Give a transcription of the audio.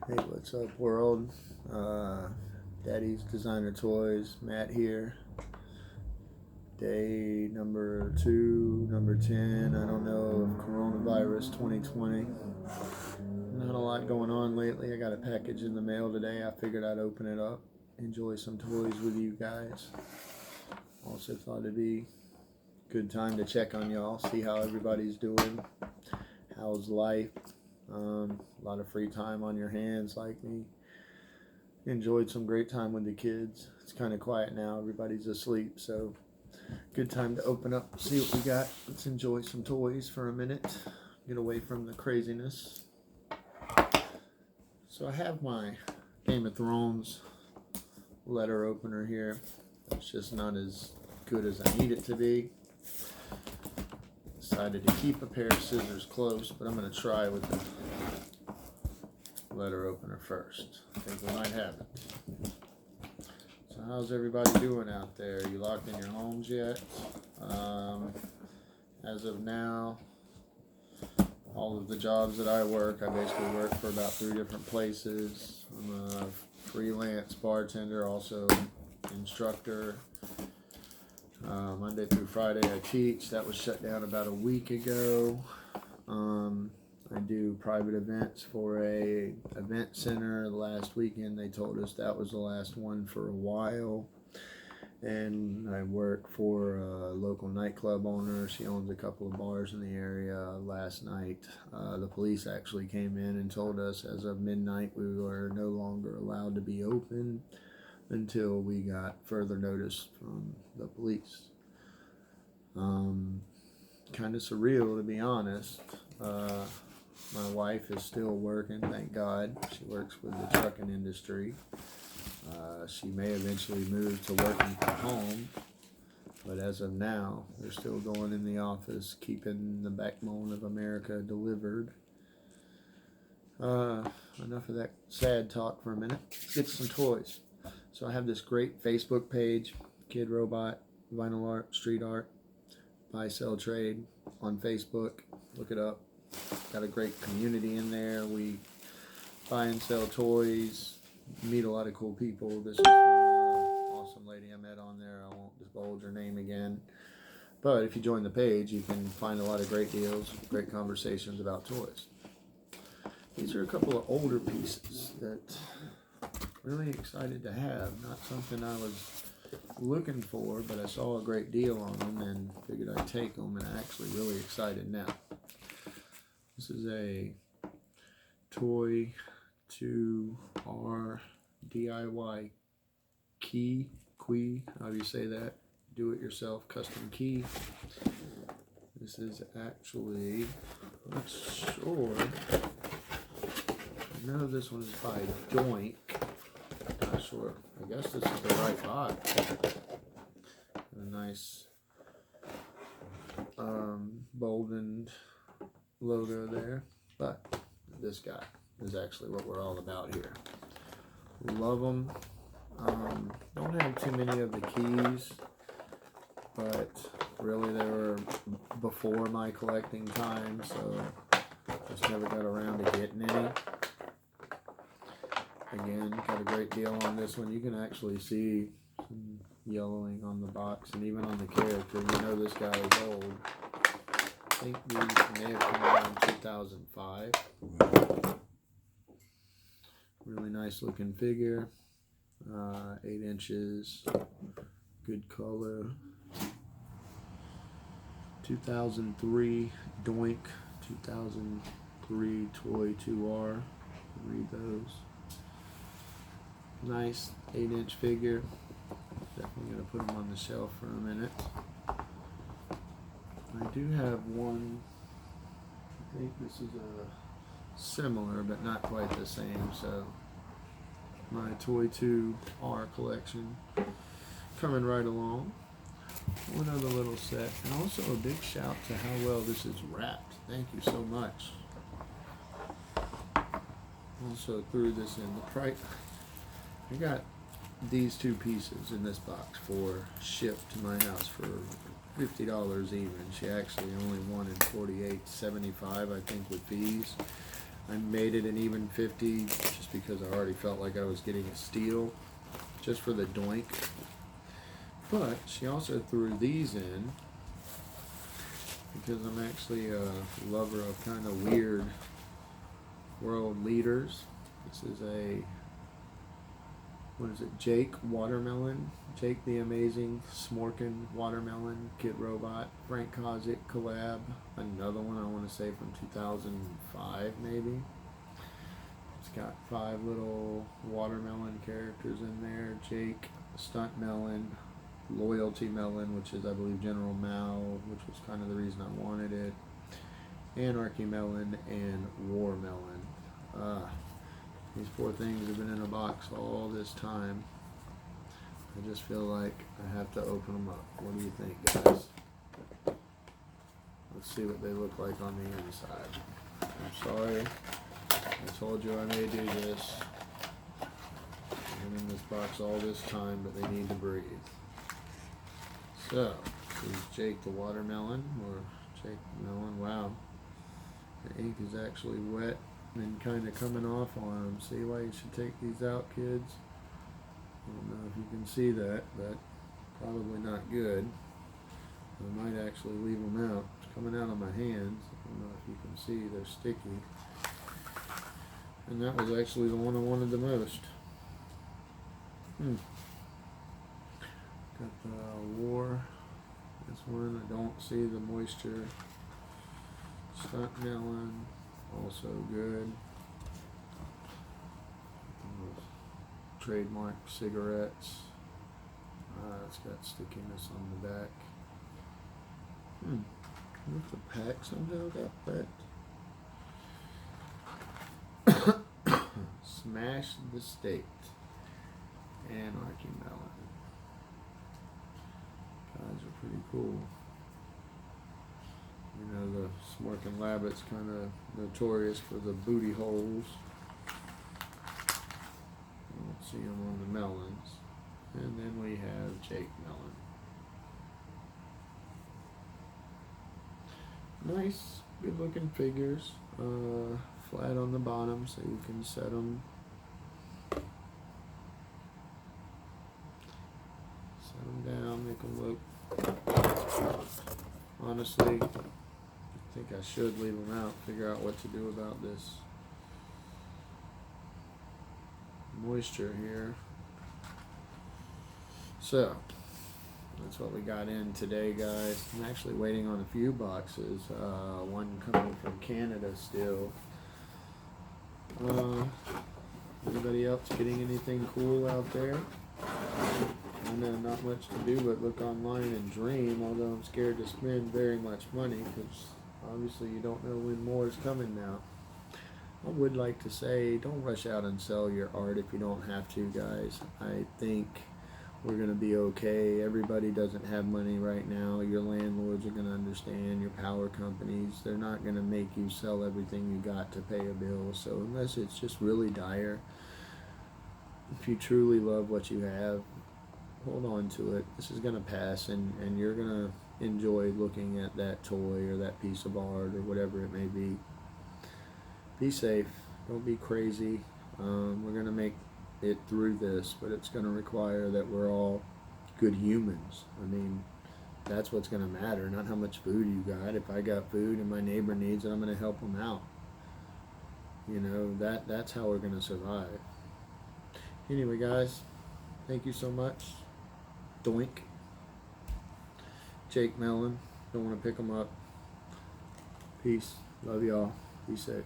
Hey, what's up, world? Daddy's Designer Toys, Matt here. Day number 2, number 10. I don't know, of coronavirus 2020. Not a lot going on lately. I got a package in the mail today. I figured I'd open it up, enjoy some toys with you guys. Also thought it'd be a good time to check on y'all, see how everybody's doing. How's life? A lot of free time on your hands like me. Enjoyed some great time with the kids. It's kind of quiet now. Everybody's asleep, so good time to open up, see what we got. Let's enjoy some toys for a minute. Get away from the craziness. So I have my Game of Thrones letter opener here. It's just not as good as I need it to be. Decided to keep a pair of scissors close, but I'm going to try with the letter opener first. I think we might have it. So how's everybody doing out there? You locked in your homes yet? As of now, all of the jobs that I work, I basically work for about 3 different places. I'm a freelance bartender, also instructor. Monday through Friday I teach. That was shut down about a week ago. I do private events for a event center. Last weekend they told us that was the last one for a while. And I work for a local nightclub owner. She owns a couple of bars in the area. Last night the police actually came in and told us as of midnight we were no longer allowed to be open until we got further notice from the police. Kind of surreal, to be honest. My wife is still working, thank God. She works with the trucking industry. She may eventually move to working from home, but as of now, they're still going in the office, keeping the backbone of America delivered. Enough of that sad talk for a minute. Let's get some toys. So I have this great Facebook page, Kid Robot, Vinyl Art, Street Art, Buy, Sell, Trade on Facebook. Look it up. Got a great community in there. We buy and sell toys, meet a lot of cool people. This is one awesome lady I met on there. I won't divulge her name again. But if you join the page, you can find a lot of great deals, great conversations about toys. These are a couple of older pieces that I'm really excited to have. Not something I was looking for, but I saw a great deal on them and figured I'd take them, and I'm actually really excited now. This is a Toy 2R DIY key, however you say that, do-it-yourself custom key. This is actually, I'm not sure, I know this one is by Doink. Not sure, I guess this is the right box. A nice boldened logo there, but this guy is actually what we're all about here. Love them. Don't have too many of the keys, but really they were before my collecting time, so just never got around to getting any. Again, got a great deal on this one. You can actually see some yellowing on the box and even on the character. You know this guy is old. I think these may have come out in 2005. Really nice looking figure. 8 inches. Good color. 2003 Doink. 2003 Toy 2R. Read those. Nice 8-inch figure. Definitely going to put them on the shelf for a minute. I do have one, I think this is a similar but not quite the same, so my Toy 2R collection coming right along. One other little set, and also a big shout to how well this is wrapped. Thank you so much. Also threw this in the price. I got these 2 pieces in this box for shipped to my house for $50 even. She actually only wanted $48.75, I think, with fees. I made it an even 50 just because I already felt like I was getting a steal just for the doink. But she also threw these in because I'm actually a lover of kind of weird world leaders. This is a, what is it, Jake Watermelon, Jake the Amazing Smorkin Watermelon, Kid Robot, Frank Kozik collab, another one I want to say from 2005 maybe. It's got 5 little watermelon characters in there, Jake, Stunt Melon, Loyalty Melon, which is I believe General Mao, which was kind of the reason I wanted it, Anarchy Melon, and War Melon. These poor things have been in a box all this time. I just feel like I have to open them up. What do you think, guys? Let's see what they look like on the inside. I'm sorry. I told you I may do this. I've been in this box all this time, but they need to breathe. So, this is Jake the Watermelon, or Jake Melon. Wow. The ink is actually wet and kind of coming off on them. See why you should take these out, kids? I don't know if you can see that, but probably not good. I might actually leave them out. It's coming out of my hands. I don't know if you can see, they're sticky. And that was actually the one I wanted the most. Got the War. This one, I don't see the moisture. Stunt Melon, also good. Trademark cigarettes. It's got stickiness on the back. What the pack somehow got that. Smash the State. Anarchy Melon. Guys are pretty cool. You know, the Smorkin Labbit's kind of notorious for the booty holes. You won't see them on the melons. And then we have Jake Melon. Nice, good looking figures. Flat on the bottom so you can set them. Set them down, make them look. Honestly, I think I should leave them out, figure out what to do about this moisture here. So, that's what we got in today, guys. I'm actually waiting on a few boxes, one coming from Canada still. Anybody else getting anything cool out there? I know not much to do but look online and dream, although I'm scared to spend very much money because obviously you don't know when more is coming now. I would like to say don't rush out and sell your art if you don't have to, guys. I think we're going to be okay. Everybody doesn't have money right now. Your landlords are going to understand. Your power companies, they're not going to make you sell everything you got to pay a bill. So unless it's just really dire, if you truly love what you have, hold on to it. This is going to pass, and you're going to enjoy looking at that toy or that piece of art or whatever it may be. Be safe. Don't be crazy. We're going to make it through this, but it's going to require that we're all good humans. I mean, that's what's going to matter, not how much food you got. If I got food and my neighbor needs it, I'm going to help them out. You know, that's how we're going to survive. Anyway, guys, thank you so much. Doink. Jake Melon. Don't want to pick them up. Peace. Love y'all. Be safe.